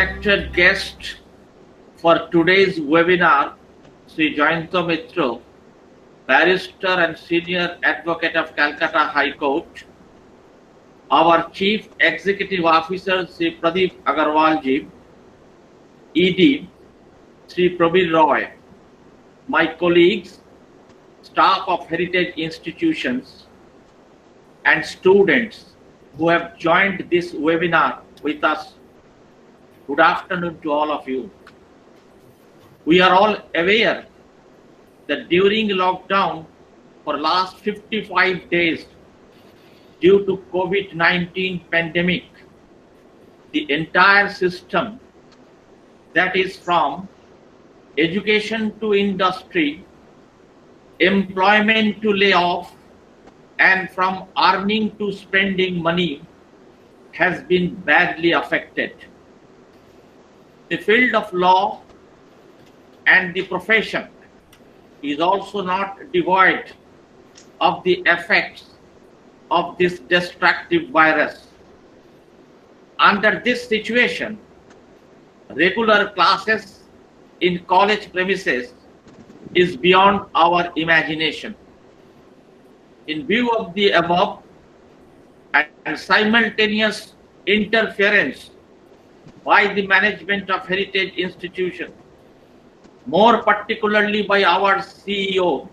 respected guest for today's webinar, Sri Jayanta Mitra, Barrister and Senior Advocate of Calcutta High Court, our Chief Executive Officer, Sri Pradeep Agarwal ji, ED, Sri Prabir Roy, my colleagues, staff of heritage institutions, and students who have joined this webinar with us. Good afternoon to all of you. We are all aware that during lockdown for last 55 days due to COVID-19 pandemic, the entire system, that is from education to industry, employment to layoff, and from earning to spending money, has been badly affected. The field of law and the profession is also not devoid of the effects of this destructive virus. Under this situation, regular classes in college premises is beyond our imagination. In view of the above and simultaneous interference by the management of heritage institution, more particularly by our CEO,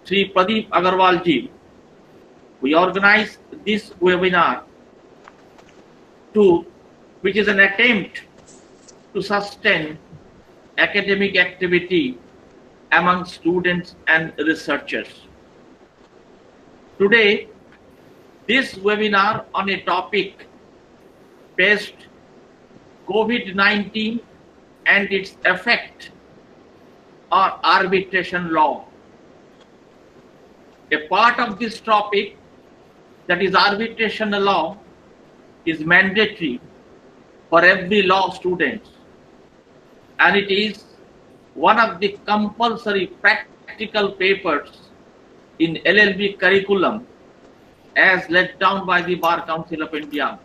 Sri Pradeep Agarwal ji, we organized this webinar which is an attempt to sustain academic activity among students and researchers. Today, this webinar on a topic based COVID-19 and its effect on arbitration law. A part of this topic, that is arbitration law, is mandatory for every law student, and it is one of the compulsory practical papers in LLB curriculum as laid down by the Bar Council of India.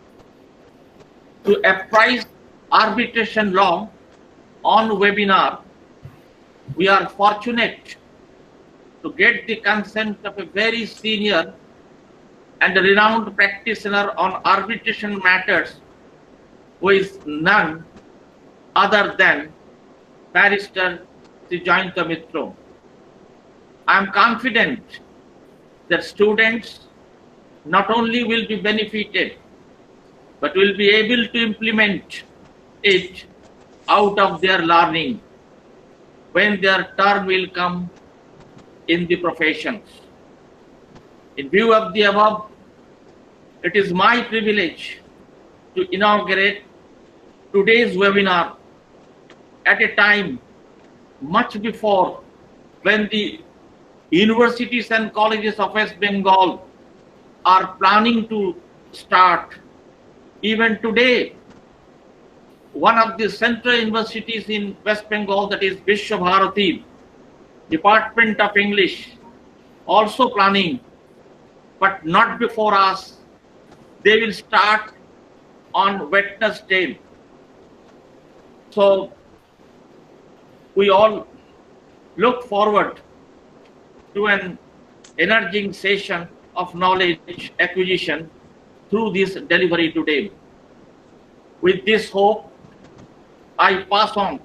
To apprise arbitration law on webinar, we are fortunate to get the consent of a very senior and renowned practitioner on arbitration matters, who is none other than Barrister Sri Jayanta Mitra. I am confident that students not only will be benefited, but will be able to implement it out of their learning when their turn will come in the professions. In view of the above, it is my privilege to inaugurate today's webinar at a time much before when the universities and colleges of West Bengal are planning to start. Even today, one of the central universities in West Bengal, that is Vishwa Bharati, Department of English, also planning, but not before us. They will start on Wednesday. So we all look forward to an energizing session of knowledge acquisition through this delivery today. With this hope, I pass on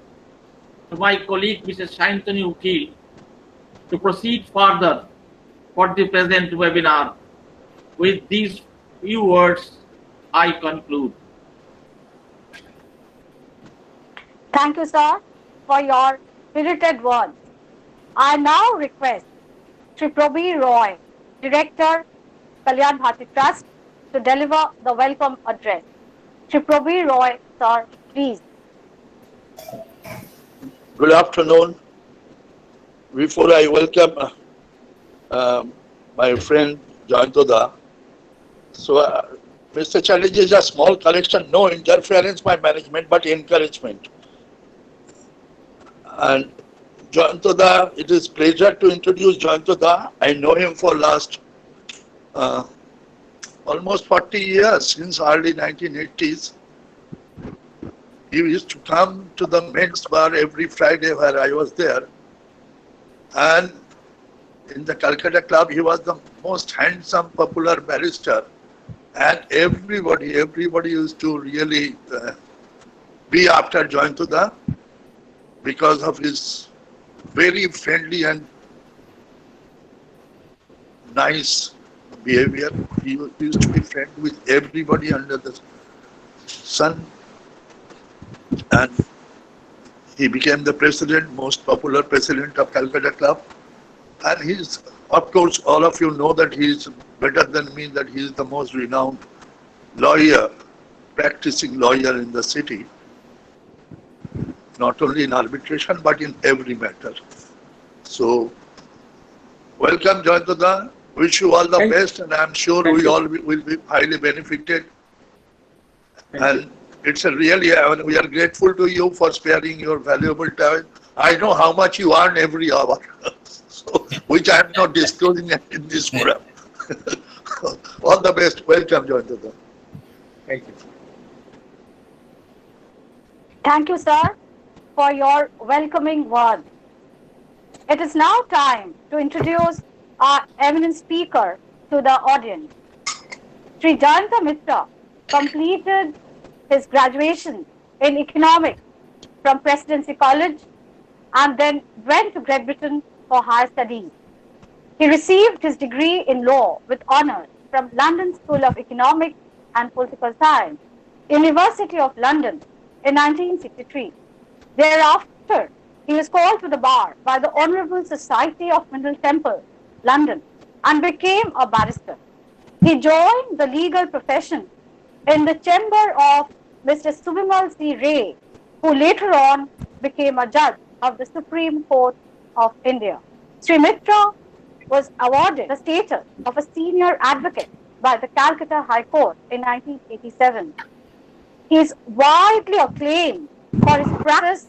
to my colleague, Mrs. Shantanu Ukil, to proceed further for the present webinar. With these few words, I conclude. Thank you, sir, for your spirited words. I now request Sri Prabir Roy, Director, Kalyan Bharti Trust, to deliver the welcome address. Sri Prabir Roy, sir, please. Good afternoon. Before I welcome my friend Jayantoda, so Mr. Chatterjee is a small collection, no interference by management, but encouragement. And Jayantoda, it is pleasure to introduce Jayantoda. I know him for last almost 40 years, since early 1980s. he used to come to the men's bar every Friday where I was there. And in the Calcutta Club, he was the most handsome, popular barrister. And everybody used to really be after Jayantodda because of his very friendly and nice behavior. He used to be friend with everybody under the sun. And he became the president, most popular president of Calcutta Club. And he's, of course, all of you know that he is better than me, that he is the most renowned lawyer, practicing lawyer in the city. Not only in arbitration, but in every matter. So, welcome, Jayantodda. Wish you all the best, and I'm sure we all will be highly benefited. And it's a really, we are grateful to you for sparing your valuable time. I know how much you earn every hour, so, which I am not disclosing in this forum. All the best. Welcome, Jayantodda. Thank you. Thank you, sir, for your welcoming words. It is now time to introduce our eminent speaker to the audience. Sri Jayanta Mitra completed his graduation in economics from Presidency College and then went to Great Britain for higher studies. He received his degree in law with honours from London School of Economics and Political Science, University of London in 1963. Thereafter, he was called to the bar by the Honourable Society of Middle Temple, London, and became a barrister. He joined the legal profession in the chamber of Mr. Subimal C. Ray, who later on became a judge of the Supreme Court of India. Sri Mitra was awarded the status of a senior advocate by the Calcutta High Court in 1987. He is widely acclaimed for his practice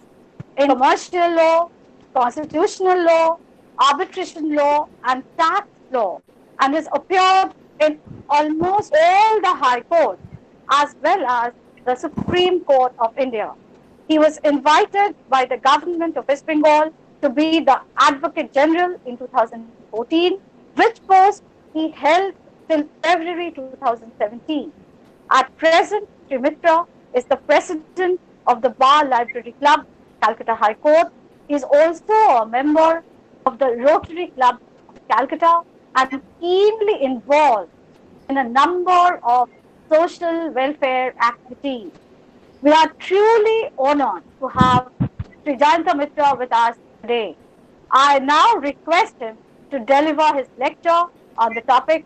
in commercial law, constitutional law, arbitration law, and tax law, and has appeared in almost all the high courts as well as the Supreme Court of India. He was invited by the government of West Bengal to be the Advocate General in 2014, which post he held till February 2017. At present, Sri Mitra is the President of the Bar Library Club, Calcutta High Court. He is also a member of the Rotary Club of Calcutta and keenly involved in a number of social welfare activities. We are truly honored to have Sri Jayanta Mitra with us today. I now request him to deliver his lecture on the topic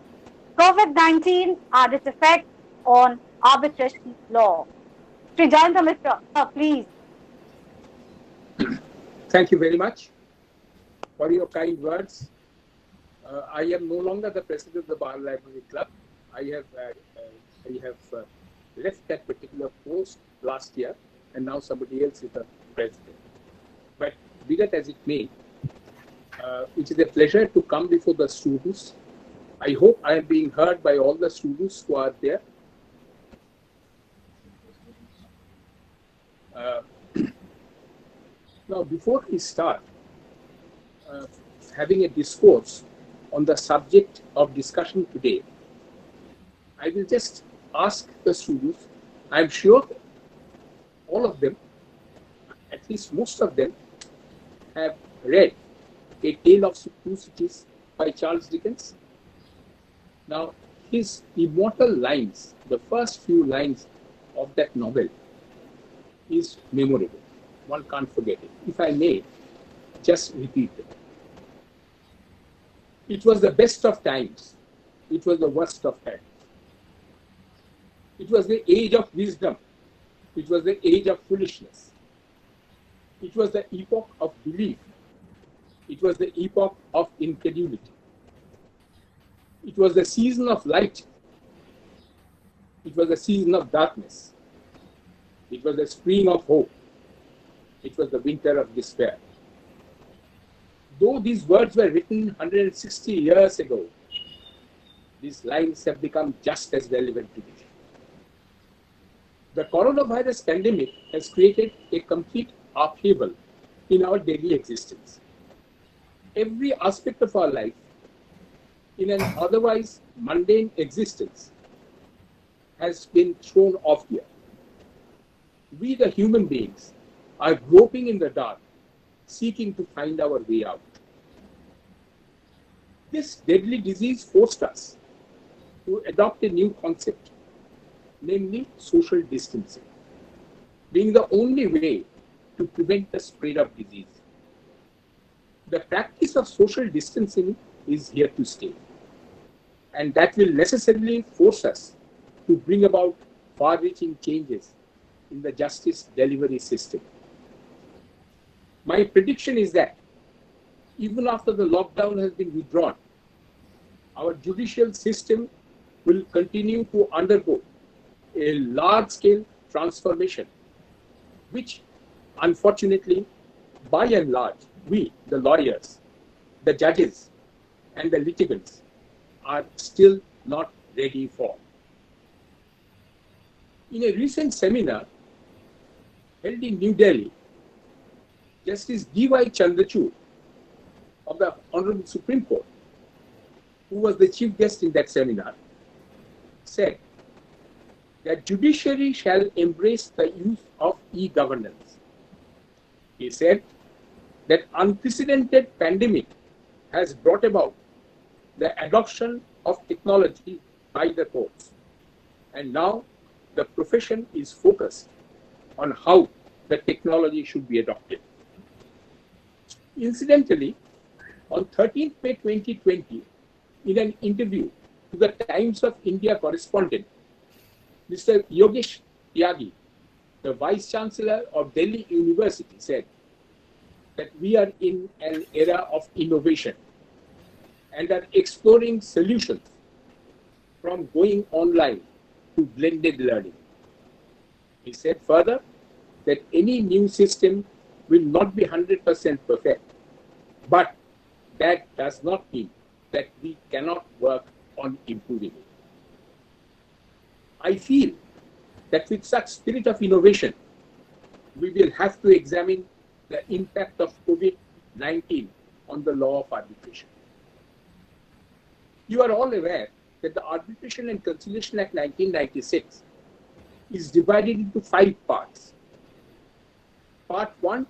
COVID-19 and its effect on arbitration law. Sri Jayanta Mitra, please. Thank you very much for your kind words. I am no longer the president of the Bar Library Club. I have left that particular post last year, and now somebody else is the president. But be that as it may, it is a pleasure to come before the students. I hope I am being heard by all the students who are there. Now, before we start having a discourse on the subject of discussion today, I will just ask the students. I am sure all of them, at least most of them, have read A Tale of Two Cities by Charles Dickens. Now, his immortal lines, the first few lines of that novel, is memorable. One can't forget it. If I may, just repeat it. It was the best of times. It was the worst of times. It was the age of wisdom. It was the age of foolishness. It was the epoch of belief. It was the epoch of incredulity. It was the season of light. It was the season of darkness. It was the spring of hope. It was the winter of despair. Though these words were written 160 years ago, these lines have become just as relevant today. The coronavirus pandemic has created a complete upheaval in our daily existence. Every aspect of our life, in an otherwise mundane existence, has been thrown off gear. We, the human beings, are groping in the dark, seeking to find our way out. This deadly disease forced us to adopt a new concept, namely social distancing, being the only way to prevent the spread of disease. The practice of social distancing is here to stay, and that will necessarily force us to bring about far-reaching changes in the justice delivery system. My prediction is that even after the lockdown has been withdrawn, our judicial system will continue to undergo a large-scale transformation, which unfortunately, by and large, we, the lawyers, the judges, and the litigants are still not ready for. In a recent seminar held in New Delhi, Justice D.Y. Chandrachud of the Honorable Supreme Court, who was the chief guest in that seminar, said that judiciary shall embrace the use of e-governance. He said that unprecedented pandemic has brought about the adoption of technology by the courts, and now the profession is focused on how the technology should be adopted. Incidentally, on 13th May 2020, in an interview to the Times of India correspondent, Mr. Yogesh Tyagi, the Vice Chancellor of Delhi University, said that we are in an era of innovation and are exploring solutions from going online to blended learning. He said further that any new system will not be 100% perfect, but that does not mean that we cannot work on improving it. I feel that with such spirit of innovation, we will have to examine the impact of COVID-19 on the law of arbitration. You are all aware that the Arbitration and Conciliation Act 1996 is divided into 5 parts. Part 1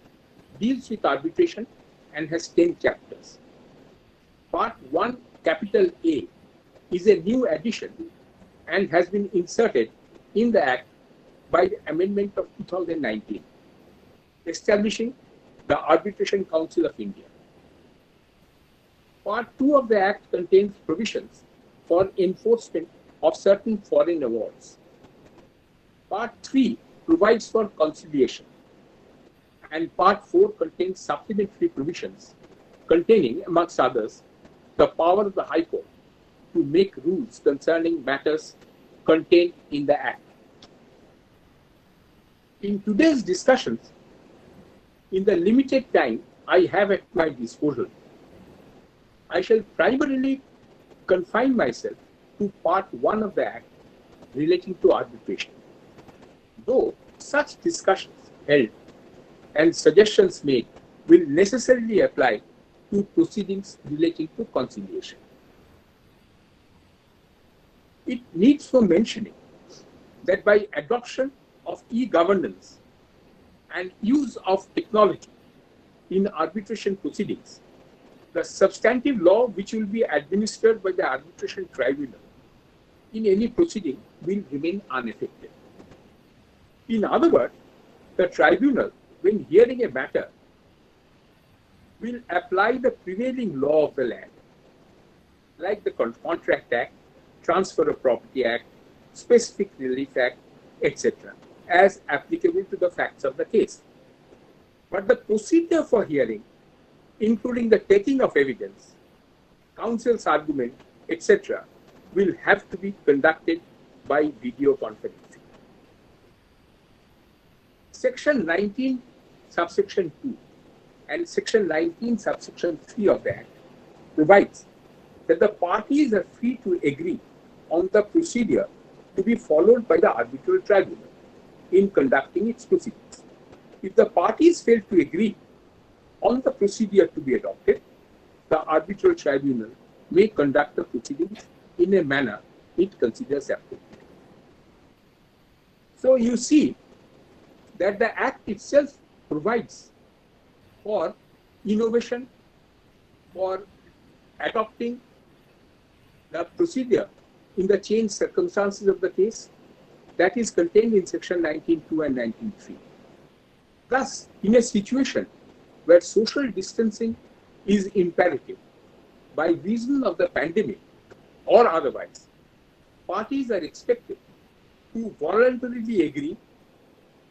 deals with arbitration and has 10 chapters. Part 1, capital A, is a new addition and has been inserted in the Act by the amendment of 2019, establishing the Arbitration Council of India. Part 2 of the Act contains provisions for enforcement of certain foreign awards. Part 3 provides for conciliation, and Part 4 contains supplementary provisions containing, amongst others, the power of the High Court to make rules concerning matters contained in the Act. In today's discussions, in the limited time I have at my disposal, I shall primarily confine myself to Part 1 of the Act relating to arbitration. Though such discussions held and suggestions made will necessarily apply to proceedings relating to conciliation. It needs for mentioning that by adoption of e-governance and use of technology in arbitration proceedings, the substantive law which will be administered by the arbitration tribunal in any proceeding will remain unaffected. In other words, the tribunal, when hearing a matter, will apply the prevailing law of the land, like the Contract Act, Transfer of Property Act, Specific Relief Act, etc., as applicable to the facts of the case. But the procedure for hearing, including the taking of evidence, counsel's argument, etc., will have to be conducted by video conferencing. Section 19, subsection 2 and Section 19, subsection 3 of the Act provides that the parties are free to agree on the procedure to be followed by the arbitral tribunal. in conducting its proceedings. If the parties fail to agree on the procedure to be adopted, the arbitral tribunal may conduct the proceedings in a manner it considers appropriate. So you see that the Act itself provides for innovation, for adopting the procedure in the changed circumstances of the case that is contained in section 19.2 and 19.3. Thus, in a situation where social distancing is imperative by reason of the pandemic or otherwise, parties are expected to voluntarily agree,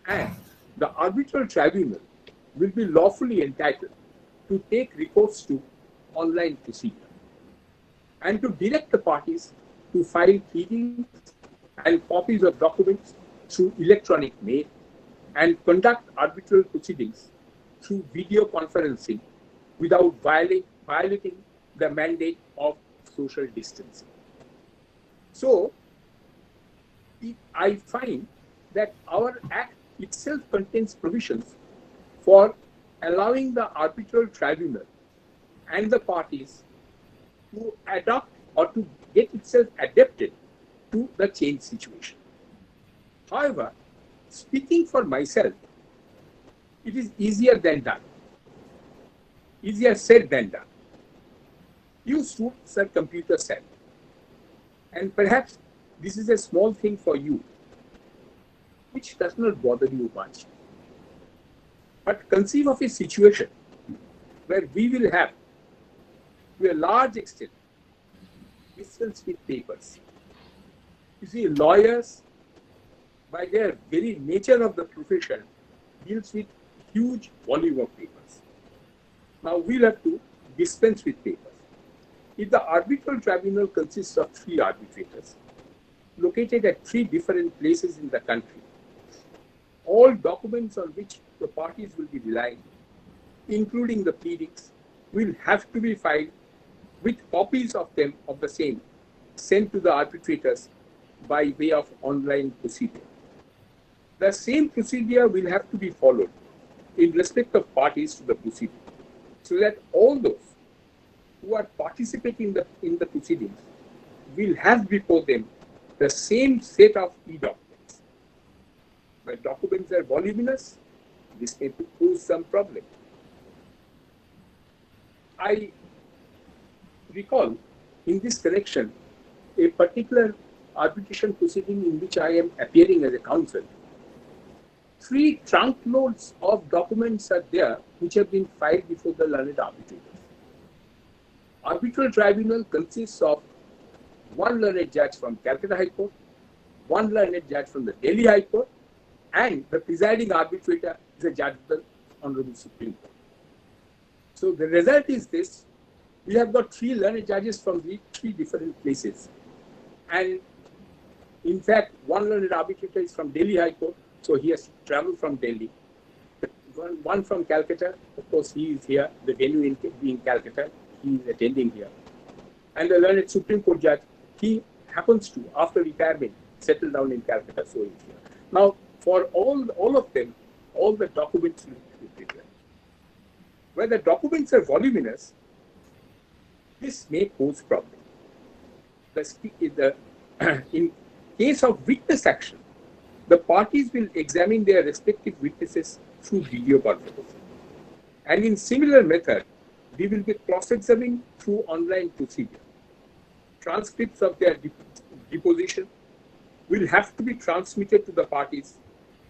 and the arbitral tribunal will be lawfully entitled to take recourse to online procedure and to direct the parties to file pleadings and copies of documents through electronic mail and conduct arbitral proceedings through video conferencing without violating the mandate of social distancing. So, I find that our Act itself contains provisions for allowing the arbitral tribunal and the parties to adopt or to get itself adapted to the changed situation. However, speaking for myself, it is easier than done. Easier said than done. You students are computer savvy, and perhaps this is a small thing for you, which does not bother you much. But conceive of a situation where we will have, to a large extent, distance with papers. You see, lawyers, by their very nature of the profession, deals with huge volume of papers. Now we'll have to dispense with papers. If the arbitral tribunal consists of 3 arbitrators, located at 3 different places in the country, all documents on which the parties will be relying, including the pleadings, will have to be filed with copies of them of the same sent to the arbitrators by way of online procedure. The same procedure will have to be followed in respect of parties to the procedure, so that all those who are participating in the proceedings will have before them the same set of e-documents. When documents are voluminous, this may pose some problem. I recall in this connection a particular arbitration proceeding in which I am appearing as a counsel. 3 trunk loads of documents are there which have been filed before the learned arbitrators. Arbitral tribunal consists of 1 learned judge from Calcutta High Court, 1 learned judge from the Delhi High Court, and the presiding arbitrator is a judge of the Honorable Supreme Court. So the result is this: we have got 3 learned judges from the 3 different places, and in fact, 1 learned arbitrator is from Delhi High Court, so he has to travel from Delhi. One from Calcutta, of course, he is here, the venue being Calcutta, he is attending here. And the learned Supreme Court judge, he happens to, after retirement, settle down in Calcutta, so he is here. Now, for all of them, all the documents will be prepared. Where the documents are voluminous, this may pose problem. In case of witness action, the parties will examine their respective witnesses through video conference. And in similar method, we will be cross-examining through online procedure. Transcripts of their deposition will have to be transmitted to the parties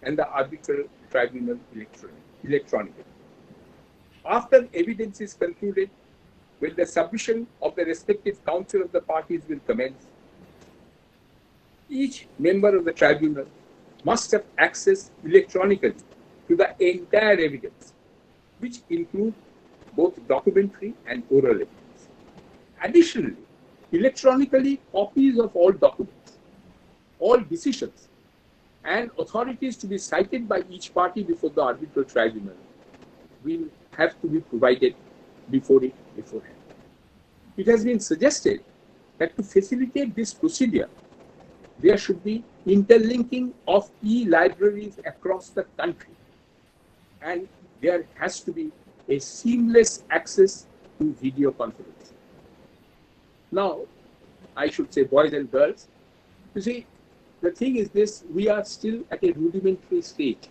and the arbitral tribunal electronically. After evidence is concluded, when the submission of the respective counsel of the parties will commence, each member of the tribunal must have access electronically to the entire evidence, which include both documentary and oral evidence. Additionally, electronically, copies of all documents, all decisions, and authorities to be cited by each party before the arbitral tribunal will have to be provided beforehand. It has been suggested that to facilitate this procedure, there should be interlinking of e-libraries across the country, and there has to be a seamless access to video conferencing. Now, I should say boys and girls, you see, the thing is this, we are still at a rudimentary stage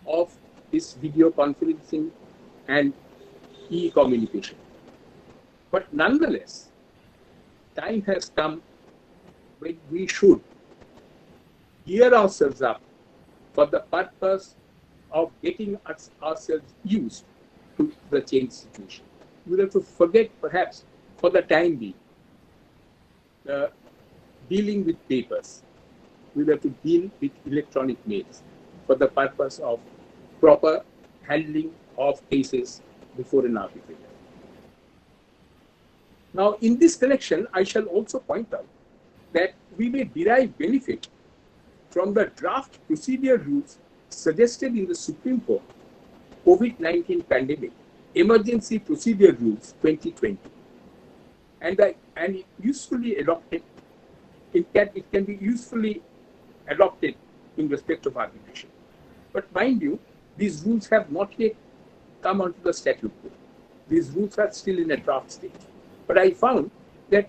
of this video conferencing and e-communication. But nonetheless, time has come when we should gear ourselves up for the purpose of getting ourselves used to the changed situation. We'll have to forget, perhaps, for the time being, dealing with papers. We'll have to deal with electronic mails for the purpose of proper handling of cases before an arbitrator. Now, in this connection, I shall also point out that we may derive benefit from the draft procedure rules suggested in the Supreme Court COVID-19 pandemic emergency procedure rules 2020, and usefully adopted. It can be usefully adopted in respect of arbitration. But mind you, these rules have not yet come onto the statute book. These rules are still in a draft stage. But I found that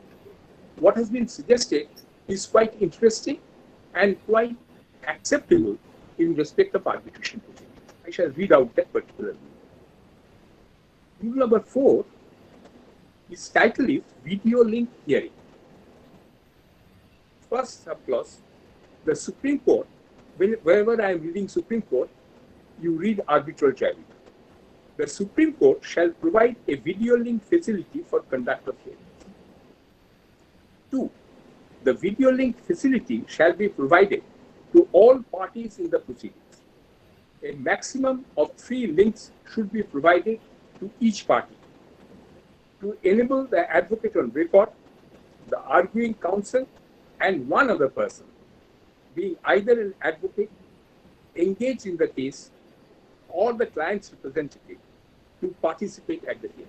what has been suggested is quite interesting and quite acceptable in respect of arbitration procedure. I shall read out that particular rule. Rule number 4, its title is Video Link Hearing. First subclause, the Supreme Court, wherever I am reading Supreme Court, you read arbitral tribunal. The Supreme Court shall provide a video link facility for conduct of hearings. 2. The video link facility shall be provided to all parties in the proceedings. A maximum of 3 links should be provided to each party to enable the advocate on record, the arguing counsel, and one other person, being either an advocate engaged in the case or the client's representative, to participate at the hearing.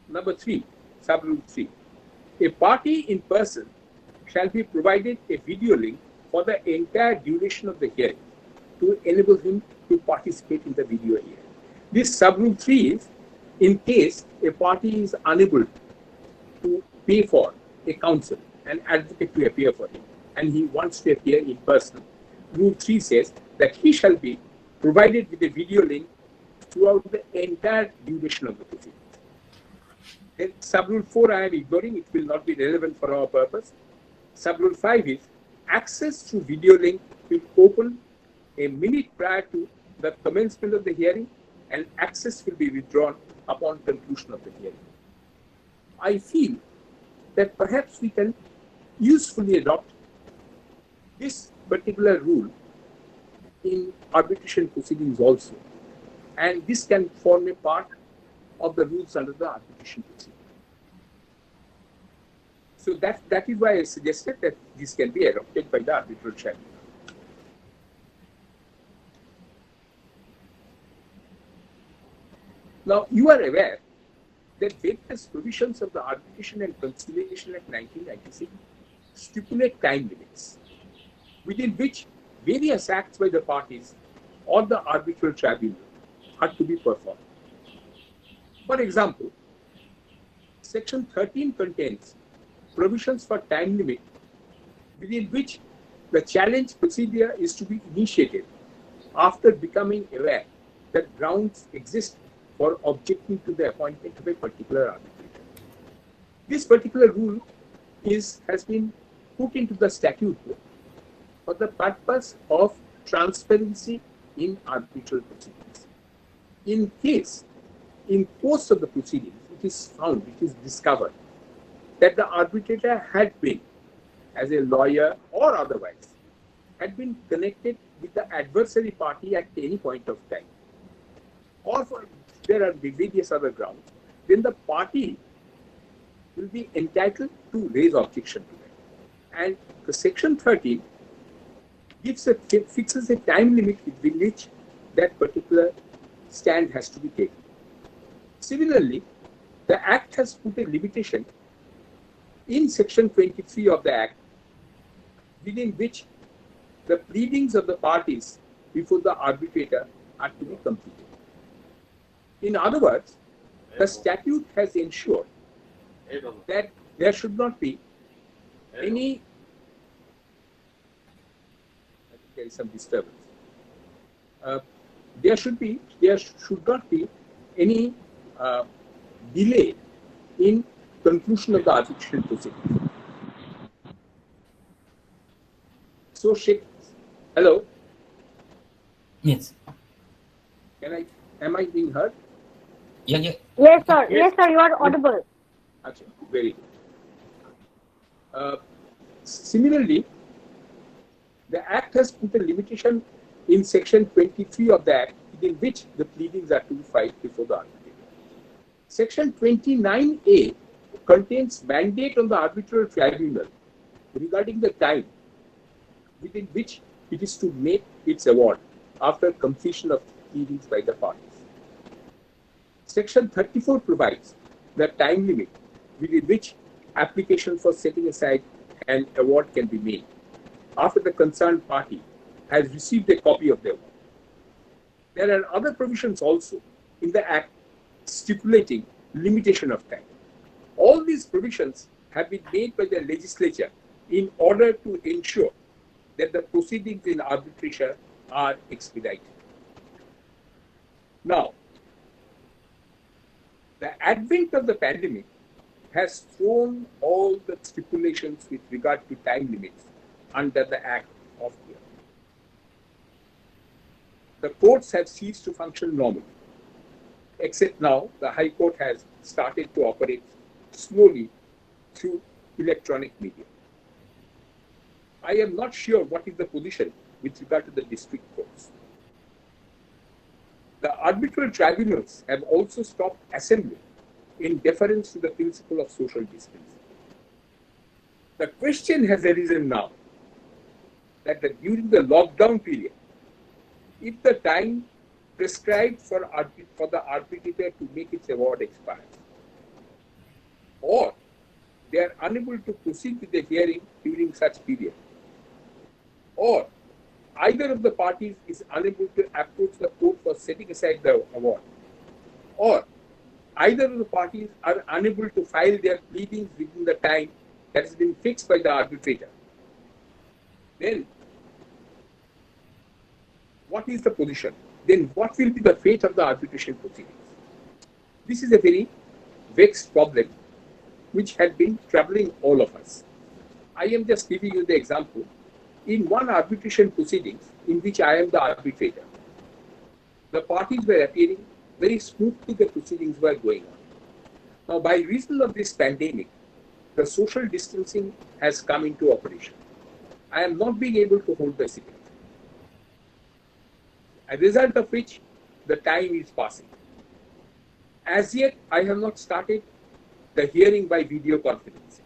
Number 3, subrule 3. A party in person shall be provided a video link for the entire duration of the hearing to enable him to participate in the video hearing. This subrule 3 is in case a party is unable to pay for a counsel, an advocate to appear for him, and he wants to appear in person. Rule 3 says that he shall be provided with a video link throughout the entire duration of the proceedings. Then subrule 4 I am ignoring, it will not be relevant for our purpose. Subrule 5 is access to video link will open a minute prior to the commencement of the hearing, and access will be withdrawn upon conclusion of the hearing. I feel that perhaps we can usefully adopt this particular rule in arbitration proceedings also. And this can form a part of the rules under the arbitration procedure. So that is why I suggested that this can be adopted by the arbitral tribunal. Now, you are aware that various provisions of the Arbitration and Conciliation Act 1996 stipulate time limits, within which various acts by the parties or the arbitral tribunal are to be performed. For example, Section 13 contains provisions for time limit within which the challenge procedure is to be initiated after becoming aware that grounds exist for objecting to the appointment of a particular arbitrator. This particular rule has been put into the statute book for the purpose of transparency in arbitral proceedings. In case, in course of the proceedings, it is discovered that the arbitrator had been, as a lawyer or otherwise, had been connected with the adversary party at any point of time, or there are various other grounds, then the party will be entitled to raise objection to that. And the Section 13 fixes a time limit within which that particular stand has to be taken. Similarly, the Act has put a limitation in Section 23 of the Act within which the pleadings of the parties before the arbitrator are to be completed. In other words, the statute has ensured that there should not be any, I think there is some disturbance. There should not be any delay in conclusion of the arbitration proceedings. So, Sheikh, hello, Yes. am I being heard? Yeah. Yes, sir. Yes, sir. You are audible. Okay, very good. Similarly, the Act has put a limitation in Section 23 of the Act in which the pleadings are to be filed before the arbitrator. Section 29A contains mandate on the arbitral tribunal regarding the time within which it is to make its award after completion of pleadings by the parties. Section 34 provides the time limit within which application for setting aside an award can be made after the concerned party has received a copy of the award. There are other provisions also in the Act stipulating limitation of time. All these provisions have been made by the legislature in order to ensure that the proceedings in arbitration are expedited. Now, the advent of the pandemic has thrown all the stipulations with regard to time limits under the Act off gear. The courts have ceased to function normally, except now the High Court has started to operate slowly through electronic media. I am not sure what is the position with regard to the district courts. The arbitral tribunals have also stopped assembling in deference to the principle of social distancing. The question has arisen now that during the lockdown period, if the time prescribed for the arbitrator to make its award expires, or they are unable to proceed with the hearing during such period, or either of the parties is unable to approach the court for setting aside the award, or either of the parties are unable to file their pleadings within the time that has been fixed by the arbitrator, then what is the position? Then what will be the fate of the arbitration proceedings? This is a very vexed problem which had been troubling all of us. I am just giving you the example. In one arbitration proceedings in which I am the arbitrator, the parties were appearing very smoothly, the proceedings were going on. Now, by reason of this pandemic, the social distancing has come into operation. I am not being able to hold the sitting. As a result of which, the time is passing. As yet, I have not started the hearing by video conferencing.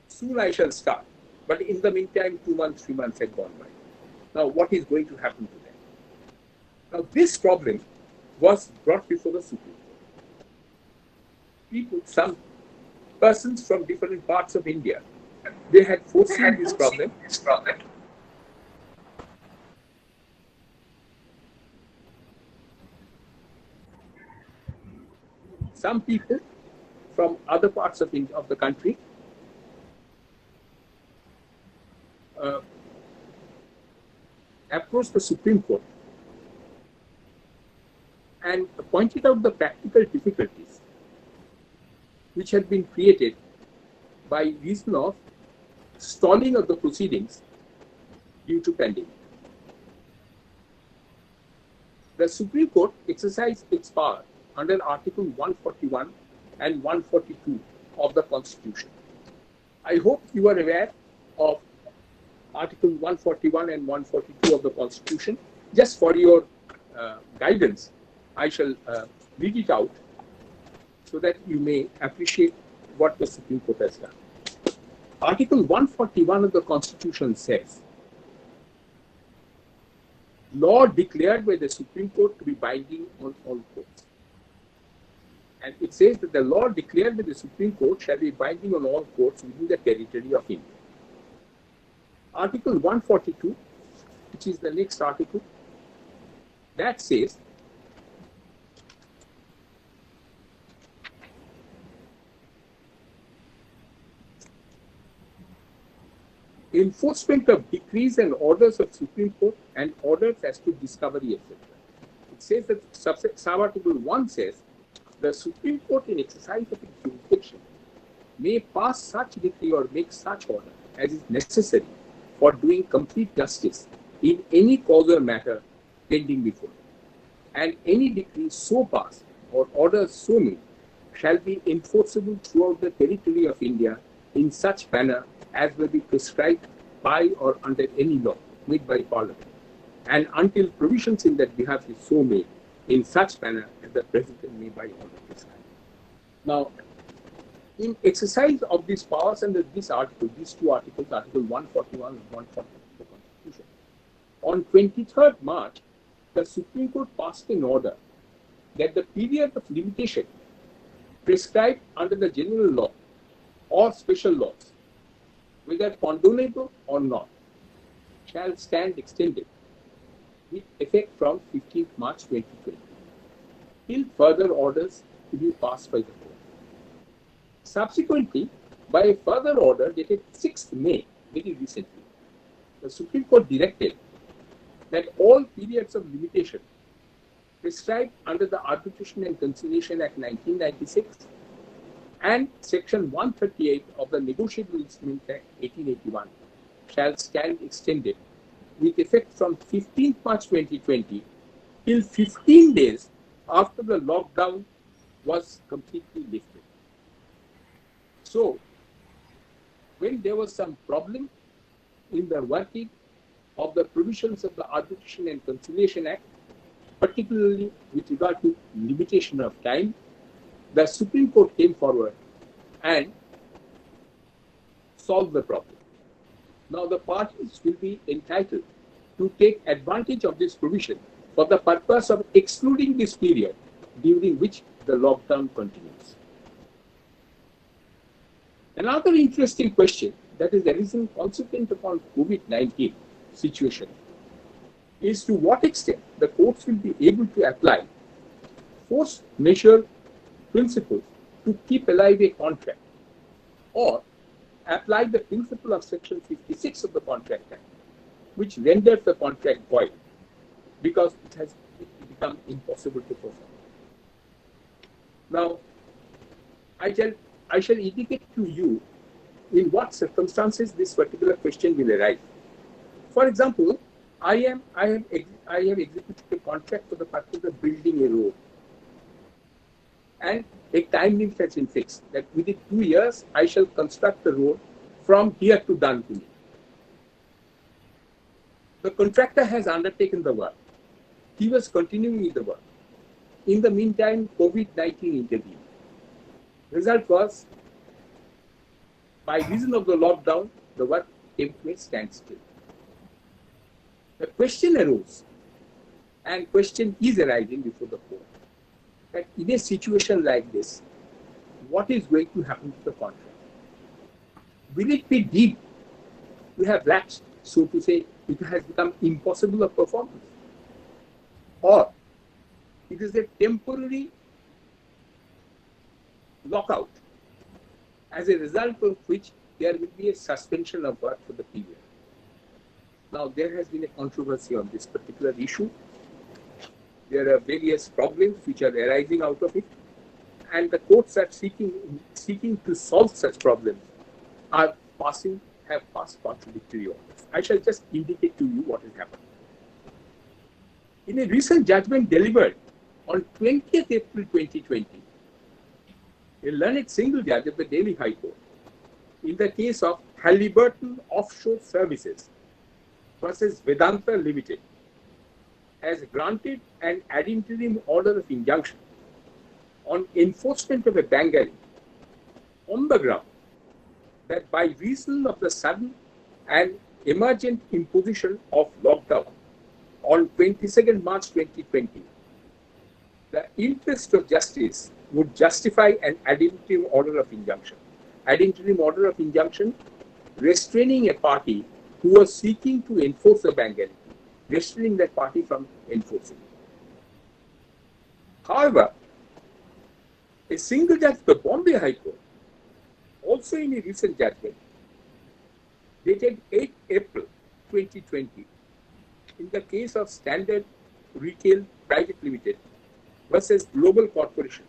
Soon I shall start. But in the meantime, 2 months, 3 months have gone by. Now, what is going to happen to them? Now, this problem was brought before the Supreme Court. Some persons from different parts of India, they had foreseen this problem. Some people from other parts of the country approached the Supreme Court and pointed out the practical difficulties which had been created by reason of stalling of the proceedings due to pandemic. The Supreme Court exercised its power under Article 141 and 142 of the Constitution. I hope you are aware of Article 141 and 142 of the Constitution. Just for your guidance, I shall read it out so that you may appreciate what the Supreme Court has done. Article 141 of the Constitution says, law declared by the Supreme Court to be binding on all courts. And it says that the law declared by the Supreme Court shall be binding on all courts within the territory of India. Article 142, which is the next article, that says enforcement of decrees and orders of Supreme Court and orders as to discovery, etc. It says that sub-article 1 says the Supreme Court in exercise of its jurisdiction may pass such decree or make such order as is necessary for doing complete justice in any cause or matter pending before it. And any decree so passed or order so made shall be enforceable throughout the territory of India in such manner as will be prescribed by or under any law made by Parliament, and until provisions in that behalf is so made in such manner as the President may by order prescribe. Now, in exercise of these powers under this article, these two articles, Article 141 and 140 of the Constitution, on 23rd March, the Supreme Court passed an order that the period of limitation prescribed under the general law or special laws, whether condonable or not, shall stand extended with effect from 15th March 2020 till further orders to be passed by the court. Subsequently, by a further order dated 6th May, very recently, the Supreme Court directed that all periods of limitation prescribed under the Arbitration and Conciliation Act 1996 and Section 138 of the Negotiable Instruments Act 1881 shall stand extended with effect from 15th March 2020 till 15 days after the lockdown was completely lifted. So, when there was some problem in the working of the provisions of the Arbitration and Conciliation Act, particularly with regard to limitation of time, the Supreme Court came forward and solved the problem. Now the parties will be entitled to take advantage of this provision for the purpose of excluding this period during which the lockdown continues. Another interesting question that is arisen consequent upon COVID-19 situation is to what extent the courts will be able to apply force majeure principles to keep alive a contract, or apply the principle of Section 56 of the Contract Act, which renders the contract void because it has become impossible to perform. Now, I shall indicate to you in what circumstances this particular question will arise. For example, I have executed a contract for the purpose of building a road, and a time limit has been fixed that within 2 years I shall construct the road from here to Dankuni. The contractor has undertaken the work. He was continuing with the work. In the meantime, COVID-19 intervened. Result was, by reason of the lockdown, the work came to a standstill. The question arose, and question is arising before the court, that in a situation like this, what is going to happen to the contract? Will it be deemed to have lapsed, so to say, it has become impossible of performance? Or it is a temporary lockout, as a result of which there will be a suspension of work for the period. Now, there has been a controversy on this particular issue. There are various problems which are arising out of it, and the courts are seeking to solve such problems have passed contradictory orders. I shall just indicate to you what has happened. In a recent judgment delivered on 20th April 2020, a learned single judge of the Delhi High Court, in the case of Halliburton Offshore Services versus Vedanta Limited, has granted an ad interim order of injunction on enforcement of a Bengali on the ground that by reason of the sudden and emergent imposition of lockdown on 22nd March 2020, the interest of justice would justify an ad interim order of injunction. Ad interim order of injunction restraining a party who was seeking to enforce the bank guarantee, restraining that party from enforcing it. However, a single judge of the Bombay High Court, also in a recent judgment, dated 8 April 2020, in the case of Standard Retail Private Limited versus Global Corporation,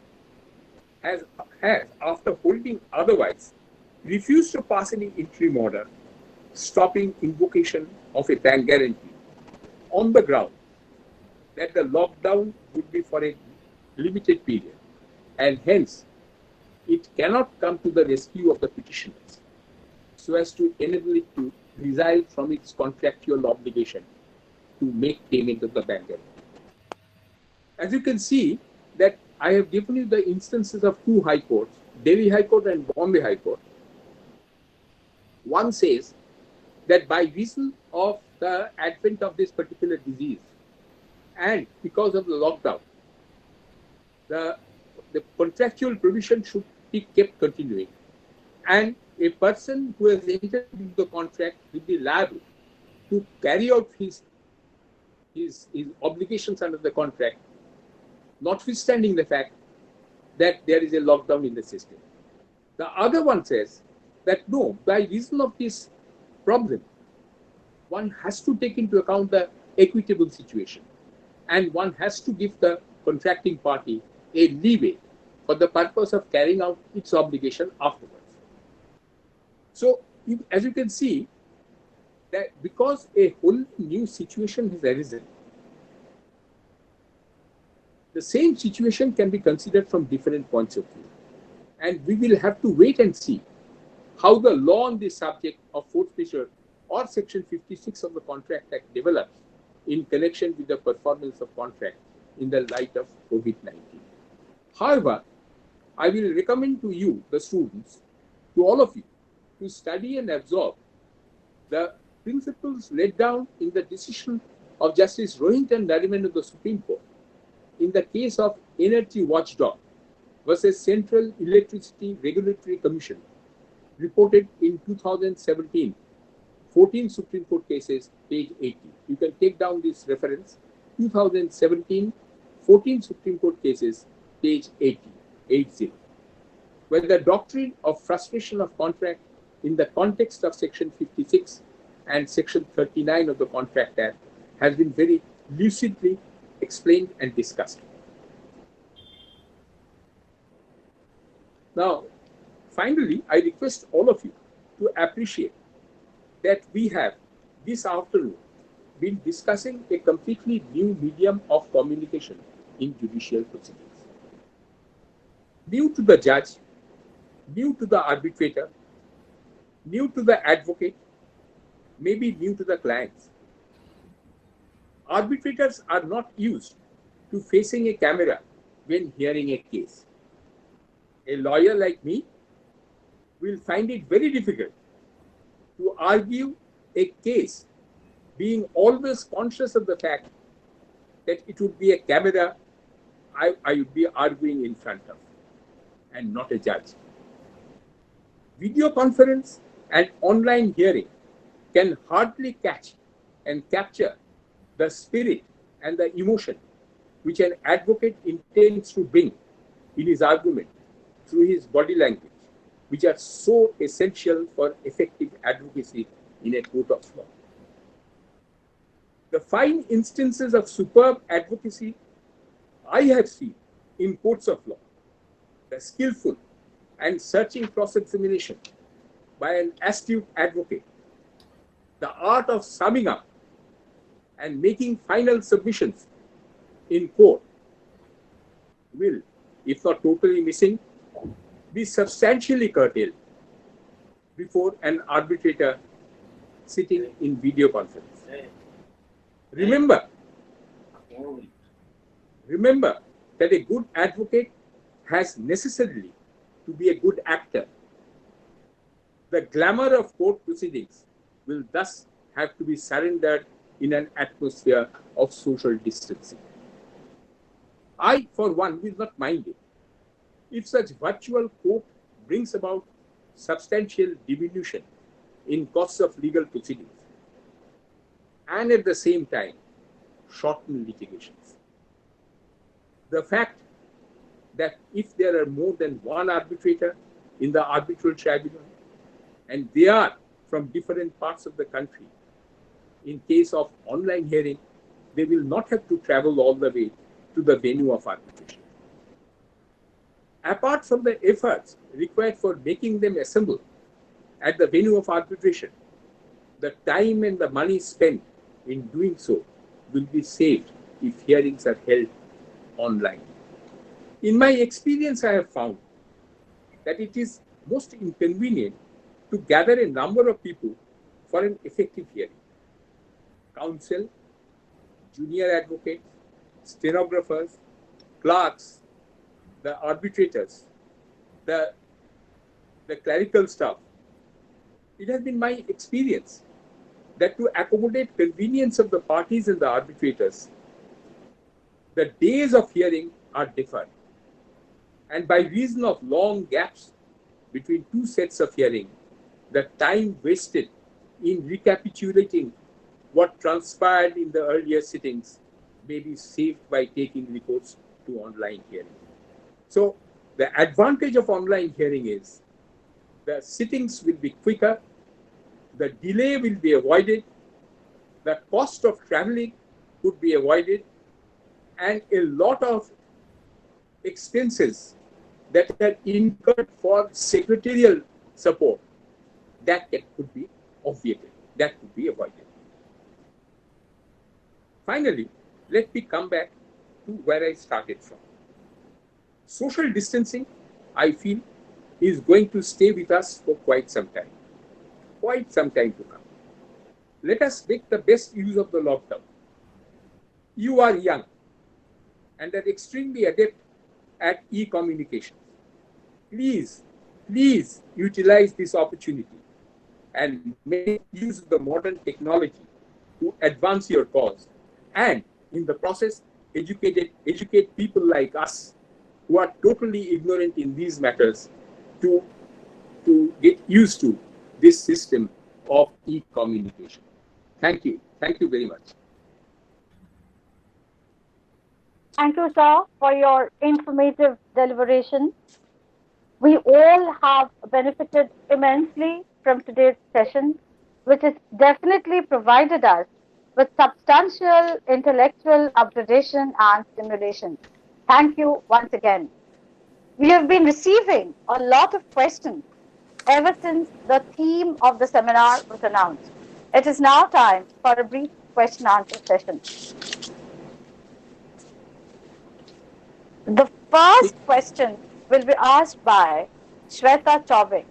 has after holding otherwise, refused to pass any interim order stopping invocation of a bank guarantee on the ground that the lockdown would be for a limited period, and hence it cannot come to the rescue of the petitioners so as to enable it to resile from its contractual obligation to make payment of the bank guarantee. As you can see, that I have given you the instances of two high courts, Delhi High Court and Bombay High Court. One says that by reason of the advent of this particular disease and because of the lockdown, the contractual provision should be kept continuing, and a person who has entered into the contract will be liable to carry out his obligations under the contract, notwithstanding the fact that there is a lockdown in the system. The other one says that no, by reason of this problem, one has to take into account the equitable situation, and one has to give the contracting party a leeway for the purpose of carrying out its obligation afterwards. So, as you can see, that because a whole new situation has arisen, the same situation can be considered from different points of view. And we will have to wait and see how the law on this subject of force majeure or Section 56 of the Contract Act develops in connection with the performance of contract in the light of COVID-19. However, I will recommend to you, the students, to all of you, to study and absorb the principles laid down in the decision of Justice Rohinton Nariman of the Supreme Court in the case of Energy Watchdog versus Central Electricity Regulatory Commission, reported in 2017, 14 Supreme Court cases, page 80. You can take down this reference, 2017, 14 Supreme Court cases, page 80, where the doctrine of frustration of contract in the context of Section 56 and Section 39 of the Contract Act has been very lucidly explained and discussed. Now, finally, I request all of you to appreciate that we have this afternoon been discussing a completely new medium of communication in judicial proceedings. New to the judge, new to the arbitrator, new to the advocate, maybe new to the clients. Arbitrators are not used to facing a camera when hearing a case. A lawyer like me will find it very difficult to argue a case, being always conscious of the fact that it would be a camera I would be arguing in front of, and not a judge. Video conference and online hearing can hardly catch and capture the spirit and the emotion which an advocate intends to bring in his argument through his body language, which are so essential for effective advocacy in a court of law. The fine instances of superb advocacy I have seen in courts of law, the skillful and searching cross-examination by an astute advocate, the art of summing up and making final submissions in court will, if not totally missing, be substantially curtailed before an arbitrator sitting in video conference. Remember that a good advocate has necessarily to be a good actor. The glamour of court proceedings will thus have to be surrendered in an atmosphere of social distancing. I, for one, will not mind it if such virtual court brings about substantial diminution in costs of legal proceedings, and at the same time shorten litigations. The fact that if there are more than one arbitrator in the arbitral tribunal and they are from different parts of the country, in case of online hearing, they will not have to travel all the way to the venue of arbitration. Apart from the efforts required for making them assemble at the venue of arbitration, the time and the money spent in doing so will be saved if hearings are held online. In my experience, I have found that it is most inconvenient to gather a number of people for an effective hearing. Counsel, junior advocates, stenographers, clerks, the arbitrators, the clerical staff. It has been my experience that to accommodate convenience of the parties and the arbitrators, the days of hearing are deferred. And by reason of long gaps between two sets of hearing, the time wasted in recapitulating what transpired in the earlier sittings may be saved by taking reports to online hearing. So the advantage of online hearing is the sittings will be quicker, the delay will be avoided, the cost of traveling could be avoided, and a lot of expenses that are incurred for secretarial support that could be obviated, that could be avoided. Finally, let me come back to where I started from. Social distancing, I feel, is going to stay with us for quite some time to come. Let us make the best use of the lockdown. You are young and are extremely adept at e-communications. Please utilize this opportunity and make use of the modern technology to advance your cause, and in the process educate people like us who are totally ignorant in these matters to get used to this system of e-communication. Thank you very much. Thank you, sir, for your informative deliberation. We all have benefited immensely from today's session, which has definitely provided us with substantial intellectual upgradation and stimulation. Thank you once again. We have been receiving a lot of questions ever since the theme of the seminar was announced. It is now time for a brief question answer session. The first question will be asked by Shweta Chaubey.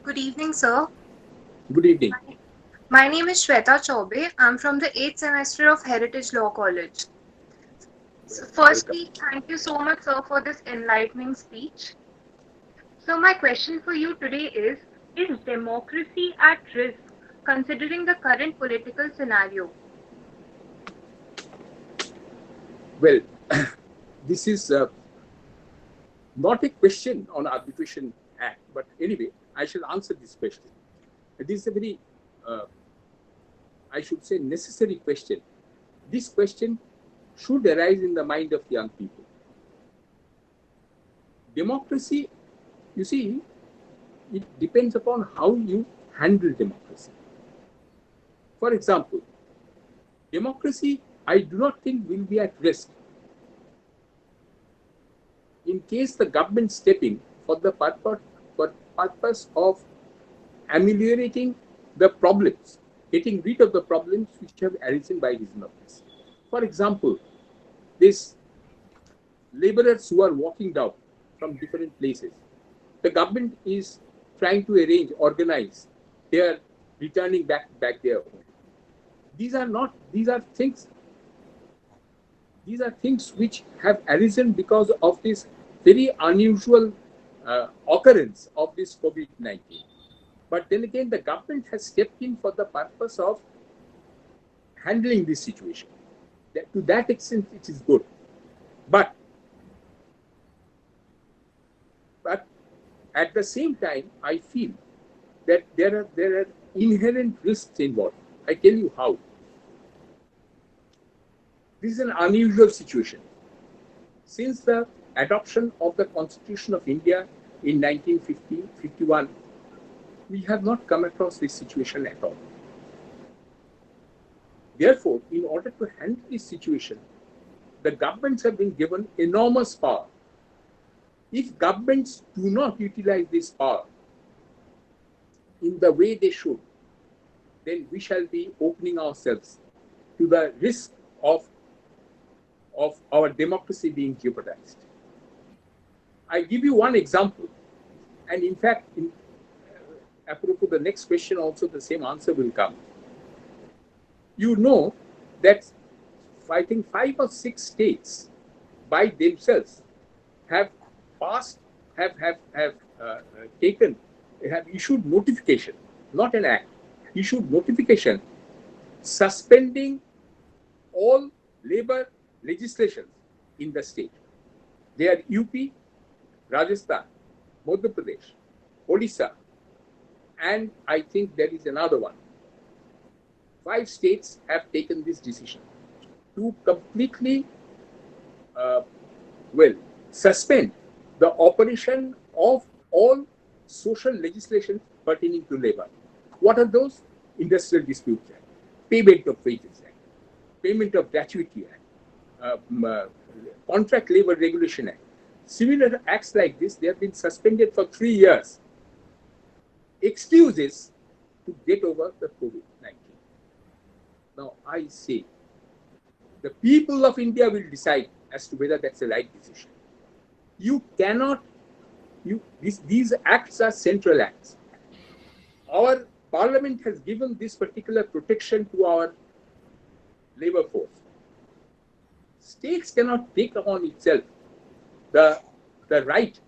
Good evening, sir. Good evening. My name is Shweta Chaubey. I'm from the 8th semester of Heritage Law College. So firstly, thank you so much, sir, for this enlightening speech. So my question for you today is democracy at risk considering the current political scenario? Well, this is not a question on Arbitration Act, but anyway, I shall answer this question. It is a very, I should say, necessary question. This question should arise in the mind of young people. Democracy, you see, it depends upon how you handle democracy. For example, democracy, I do not think will be at risk in case the government step in for the purpose of ameliorating the problems, getting rid of the problems which have arisen by reason of this. For example, these laborers who are walking down from different places, the government is trying to organize their returning back their home. These are things which have arisen because of this very unusual occurrence of this COVID-19. But then again, the government has stepped in for the purpose of handling this situation. To that extent, it is good. But at the same time, I feel that there are inherent risks involved. I tell you how. This is an unusual situation. Since the adoption of the Constitution of India in 1950-51, we have not come across this situation at all. Therefore, in order to handle this situation, the governments have been given enormous power. If governments do not utilize this power in the way they should, then we shall be opening ourselves to the risk of our democracy being jeopardized. I give you one example, and in fact, apropos the next question also, the same answer will come. You know that I think 5 or 6 states by themselves have issued notification, not an act, issued notification suspending all labor legislation in the state. They are UP, Rajasthan, Madhya Pradesh, Odisha, and I think there is another one. 5 states have taken this decision to completely, suspend the operation of all social legislation pertaining to labor. What are those? Industrial Disputes Act, Payment of Wages Act, Payment of Gratuity Act, Contract Labor Regulation Act. Similar acts like this, they have been suspended for 3 years. Excuses to get over the COVID-19. Now, I say, the people of India will decide as to whether that's the right decision. You cannot, these acts are central acts. Our parliament has given this particular protection to our labor force. States cannot take upon itself the right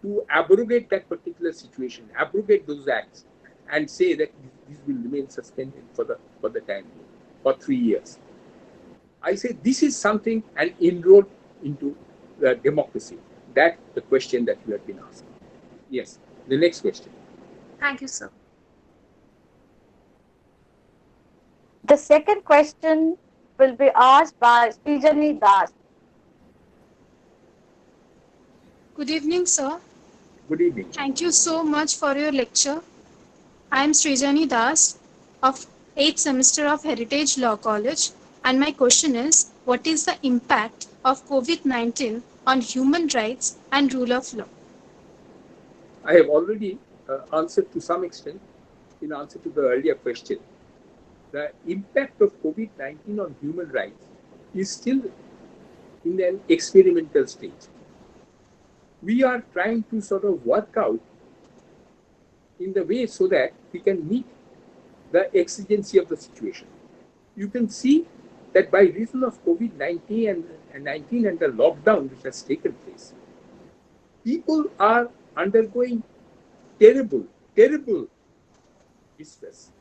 to abrogate that particular situation, abrogate those acts, and say that these will remain suspended for the time being, for 3 years. I say this is something, an inroad into the democracy. That's the question that you have been asking. Yes, the next question. Thank you, sir. The second question will be asked by Srijani Das. Good evening, sir. Good evening. Thank you so much for your lecture. I am Srijani Das of 8th semester of Heritage Law College, and my question is, what is the impact of COVID-19 on human rights and rule of law? I have already answered to some extent in answer to the earlier question. The impact of COVID-19 on human rights is still in an experimental stage. We are trying to sort of work out in the way so that we can meet the exigency of the situation. You can see that by reason of COVID-19 and the lockdown which has taken place, people are undergoing terrible distress.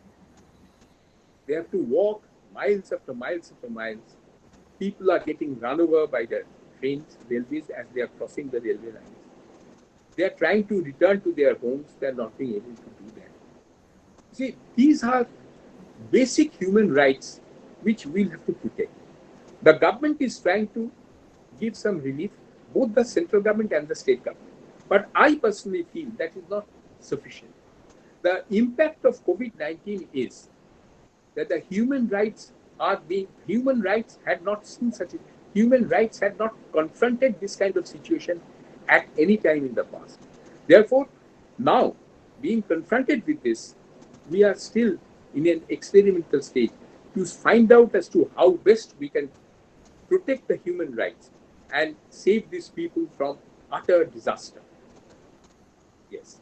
They have to walk miles after miles after miles. People are getting run over by the trains, railways as they are crossing the railway lines. They are trying to return to their homes. They are not being able to do that. See, these are basic human rights which we'll have to protect. The government is trying to give some relief, both the central government and the state government. But I personally feel that is not sufficient. The impact of COVID-19 is that the human rights had not seen such a, human rights had not confronted this kind of situation at any time in the past. Therefore, now, being confronted with this, we are still in an experimental stage to find out as to how best we can protect the human rights and save these people from utter disaster. Yes.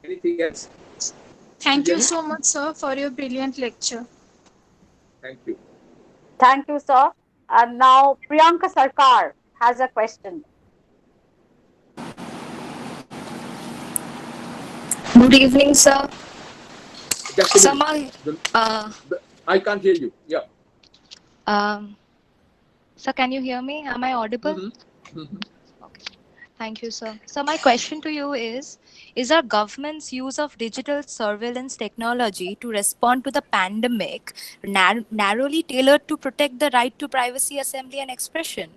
Anything else? Thank you so much, sir, for your brilliant lecture. Thank you. Thank you, sir. And now Priyanka Sarkar has a question. Good evening, sir. Just a Sir, minute. I can't hear you. Yeah. Sir, can you hear me? Am I audible? Mm-hmm. Mm-hmm. Okay. Thank you, sir. So my question to you is our government's use of digital surveillance technology to respond to the pandemic narrowly tailored to protect the right to privacy, assembly, and expression?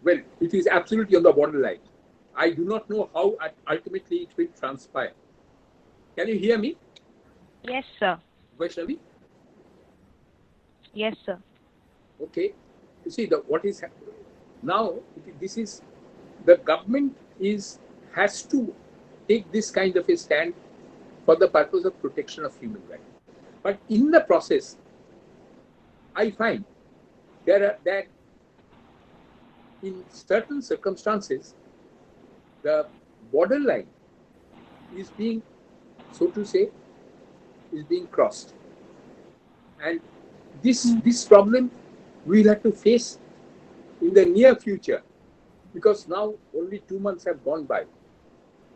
Well, it is absolutely on the borderline. I do not know how ultimately it will transpire. Can you hear me, Yes, sir. Vaishnavi? Yes, sir. Okay. You see, what is now? This is the government has to take this kind of a stand for the purpose of protection of human rights. But in the process, I find that in certain circumstances, the borderline is being, so to say, is being crossed. And this problem we'll have to face in the near future, because now only 2 months have gone by.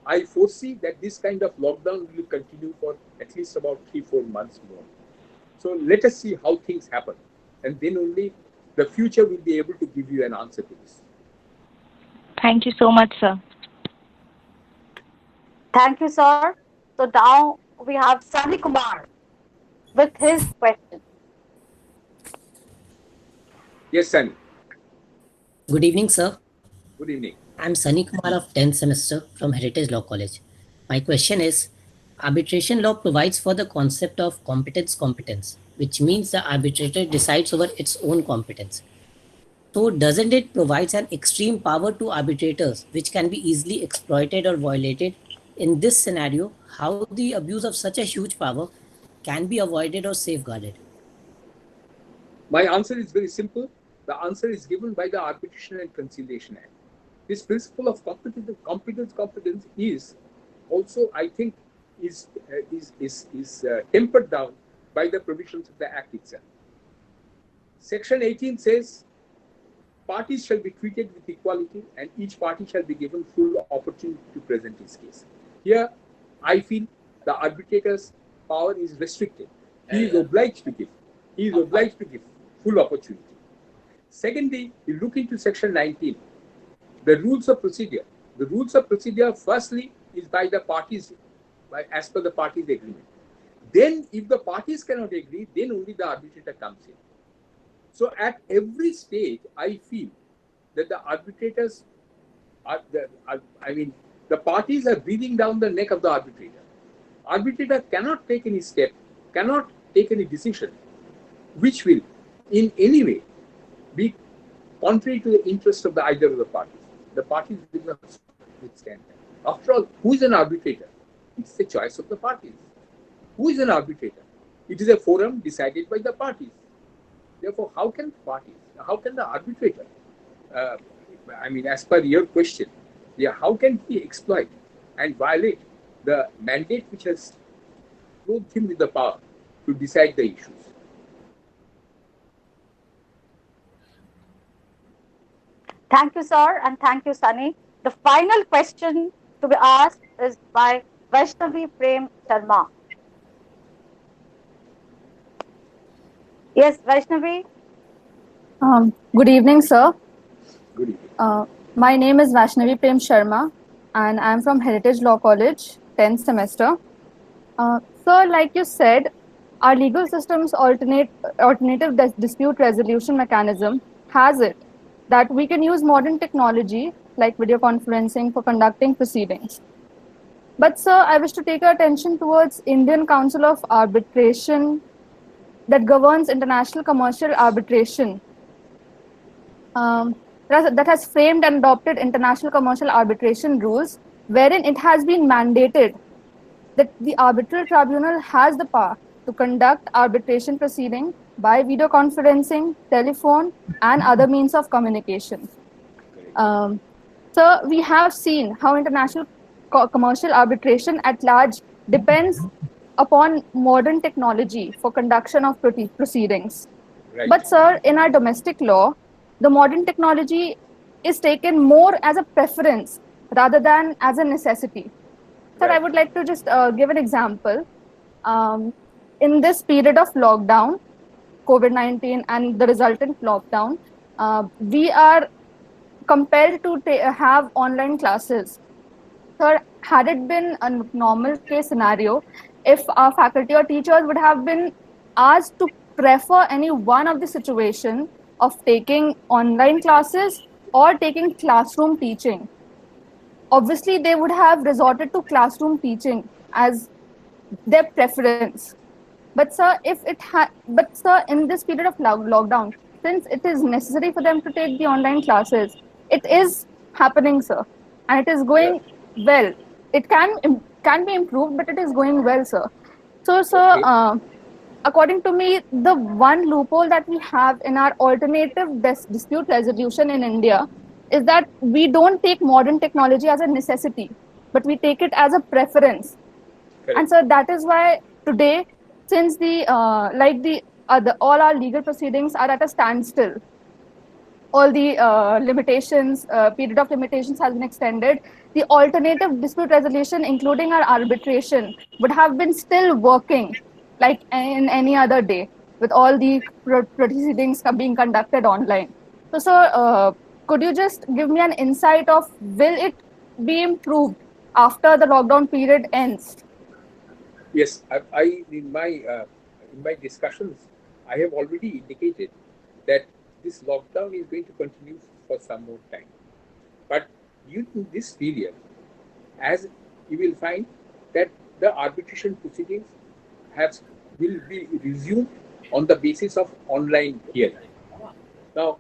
I foresee that this kind of lockdown will continue for at least about 3-4 months more. So let us see how things happen, and then only the future will be able to give you an answer to this. Thank you so much, sir. Thank you, sir. So now we have Sunny Kumar with his question. Yes, Sunny. Good evening, sir. Good evening. I'm Sunny Kumar of 10th semester from Heritage Law College. My question is, arbitration law provides for the concept of competence, which means the arbitrator decides over its own competence. So doesn't it provide an extreme power to arbitrators, which can be easily exploited or violated? In this scenario, how the abuse of such a huge power can be avoided or safeguarded? My answer is very simple. The answer is given by the Arbitration and Conciliation Act. This principle of competence is also, I think, is tempered down by the provisions of the Act itself. Section 18 says, parties shall be treated with equality and each party shall be given full opportunity to present his case. Here, I feel the arbitrator's power is restricted. He is obliged to give. He is obliged to give full opportunity. Secondly, you look into Section 19, the rules of procedure. The rules of procedure, firstly, is by the parties, as per the parties' agreement. Then, if the parties cannot agree, then only the arbitrator comes in. So, at every stage, I feel that the arbitrators the parties are breathing down the neck of the arbitrator. Arbitrator cannot take any step, cannot take any decision, which will, in any way, be contrary to the interest of either of the parties. The parties will not withstand that. After all, who is an arbitrator? It's the choice of the parties. Who is an arbitrator? It is a forum decided by the parties. Therefore, how can the arbitrator, as per your question, how can he exploit and violate the mandate which has clothed him with the power to decide the issues? Thank you, sir, and thank you, Sunny. The final question to be asked is by Vaishnavi Prem Sharma. Yes, Vaishnavi. Good evening, sir. Good evening. My name is Vaishnavi Prem Sharma, and I'm from Heritage Law College, 10th semester. Sir, like you said, our legal system's alternative dispute resolution mechanism has it that we can use modern technology like video conferencing for conducting proceedings. But sir, I wish to take your attention towards Indian Council of Arbitration that governs international commercial arbitration, that has framed and adopted international commercial arbitration rules, wherein it has been mandated that the arbitral tribunal has the power to conduct arbitration proceeding by video conferencing, telephone, and other means of communication. So we have seen how international commercial arbitration at large depends upon modern technology for conduction of proceedings. Right. But sir, in our domestic law, the modern technology is taken more as a preference rather than as a necessity. Sir, Right. I would like to just give an example. In this period of lockdown, COVID-19 and the resultant lockdown, we are compelled to have online classes. Sir, had it been a normal case scenario, if our faculty or teachers would have been asked to prefer any one of the situation of taking online classes or taking classroom teaching, obviously they would have resorted to classroom teaching as their preference. But sir, in this period of lockdown, since it is necessary for them to take the online classes, it is happening, sir, and it is going well. It can be improved, but it is going well, sir. So, sir, Okay. according to me, the one loophole that we have in our alternative dispute resolution in India is that we don't take modern technology as a necessity, but we take it as a preference. Correct. And so that is why today, since all our legal proceedings are at a standstill, all the period of limitations has been extended, the alternative dispute resolution, including our arbitration, would have been still working like in any other day, with all the proceedings being conducted online. So, sir, could you just give me an insight of, will it be improved after the lockdown period ends? Yes, I in my discussions, I have already indicated that this lockdown is going to continue for some more time. But during this period, as you will find that the arbitration proceedings will be resumed on the basis of online hearing. Now,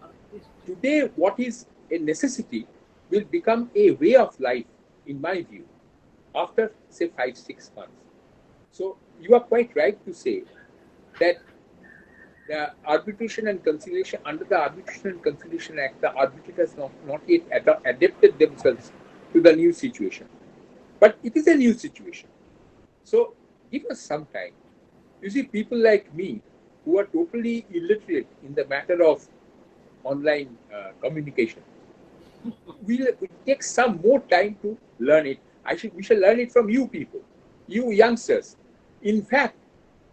today, what is a necessity will become a way of life, in my view, after say 5-6 months. So you are quite right to say that the arbitration and conciliation, under the Arbitration and Conciliation Act, the arbitrators not yet adapted themselves to the new situation. But it is a new situation. So give us some time. You see, people like me who are totally illiterate in the matter of online communication, will take some more time to learn it. We shall learn it from you people, you youngsters. In fact,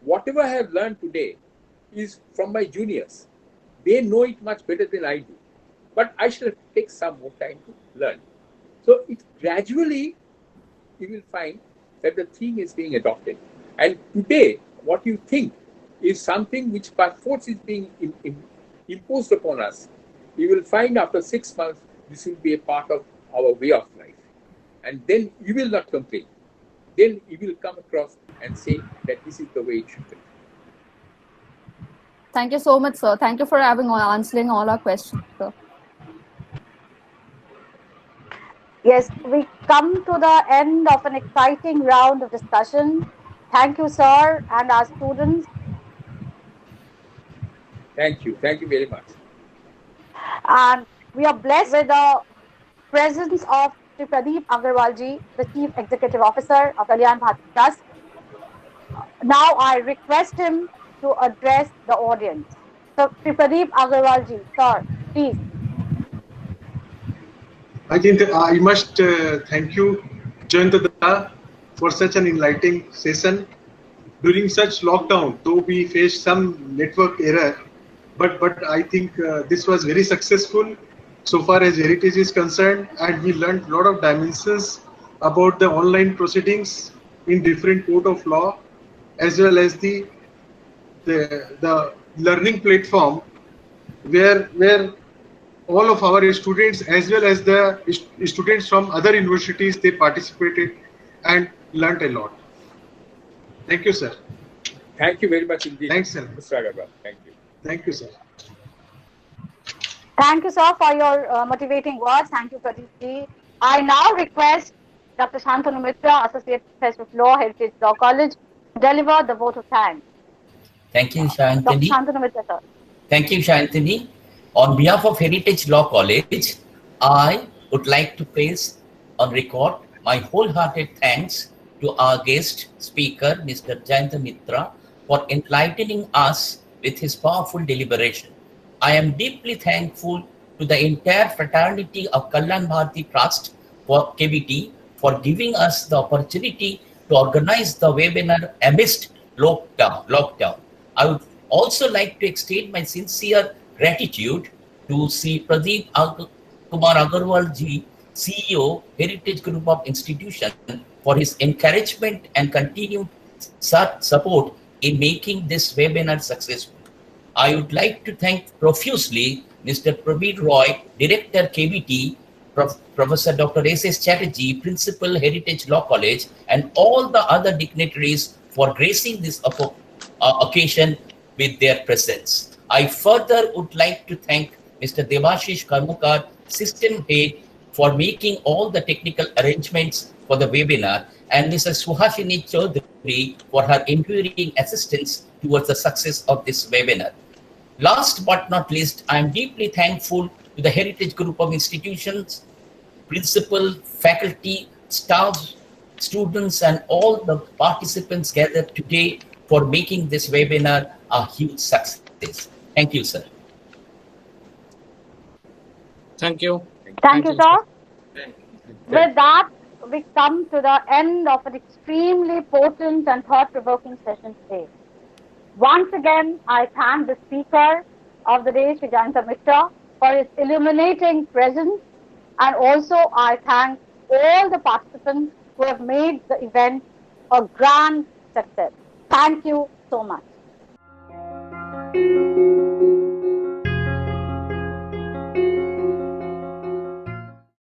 whatever I have learned today is from my juniors. They know it much better than I do. But I shall take some more time to learn. So it gradually, you will find that the thing is being adopted. And today, what you think is something which by force is being imposed upon us. You will find after 6 months, this will be a part of our way of life. And then you will not complain. Then you will come across and say that this is the way it should be. Thank you so much, sir. Thank you for answering all our questions, sir. Yes, we come to the end of an exciting round of discussion. Thank you, sir, and our students. Thank you. Thank you very much. And we are blessed with the presence of Shri Pradeep Agarwalji, the Chief Executive Officer of Kalyan Bharti Trust. Now I request him to address the audience. So, Shri Pradeep Agarwalji, sir, please. I think I must thank you, Jayanta, for such an enlightening session. During such lockdown, though we faced some network error, but I think this was very successful so far as heritage is concerned, and we learned a lot of dimensions about the online proceedings in different court of law, as well as the learning platform where all of our students, as well as the students from other universities, they participated and learned a lot. Thank you, sir. Thank you very much indeed. Thanks, sir. Mr. Agarwal. Thank you. Thank you, sir. Thank you, sir, for your motivating words. Thank you, Pradeep ji. I now request Dr. Shantanu Mitra, Associate Professor of Law, Heritage Law College, to deliver the vote of thanks. Thank you, Dr. Shantanu. Shantanu Mitra, sir. Thank you, Shantanu. On behalf of Heritage Law College, I would like to place on record my wholehearted thanks to our guest speaker, Mr. Jayanta Mitra, for enlightening us with his powerful deliberation. I am deeply thankful to the entire fraternity of Kalyan Bharti Trust for KBT for giving us the opportunity to organize the webinar amidst lockdown. I would also like to extend my sincere gratitude to Sri Pradeep Kumar Agarwal ji, CEO, Heritage Group of Institution, for his encouragement and continued support in making this webinar successful. I would like to thank profusely Mr. Prabir Roy, Director KBT, Professor Dr. S.S. Chatterjee, Principal Heritage Law College, and all the other dignitaries for gracing this occasion with their presence. I further would like to thank Mr. Devashish Karmakar, System Head, for making all the technical arrangements for the webinar, and Mrs. Suhashini Chaudhary for her enduring assistance towards the success of this webinar. Last but not least, I am deeply thankful to the Heritage Group of Institutions, principal, faculty, staff, students, and all the participants gathered today for making this webinar a huge success. Thank you, sir. Thank you. Thank you, sir. With that, we come to the end of an extremely potent and thought-provoking session today. Once again, I thank the speaker of the day, Shri Jayanta Mitra, for his illuminating presence, and also I thank all the participants who have made the event a grand success. Thank you so much.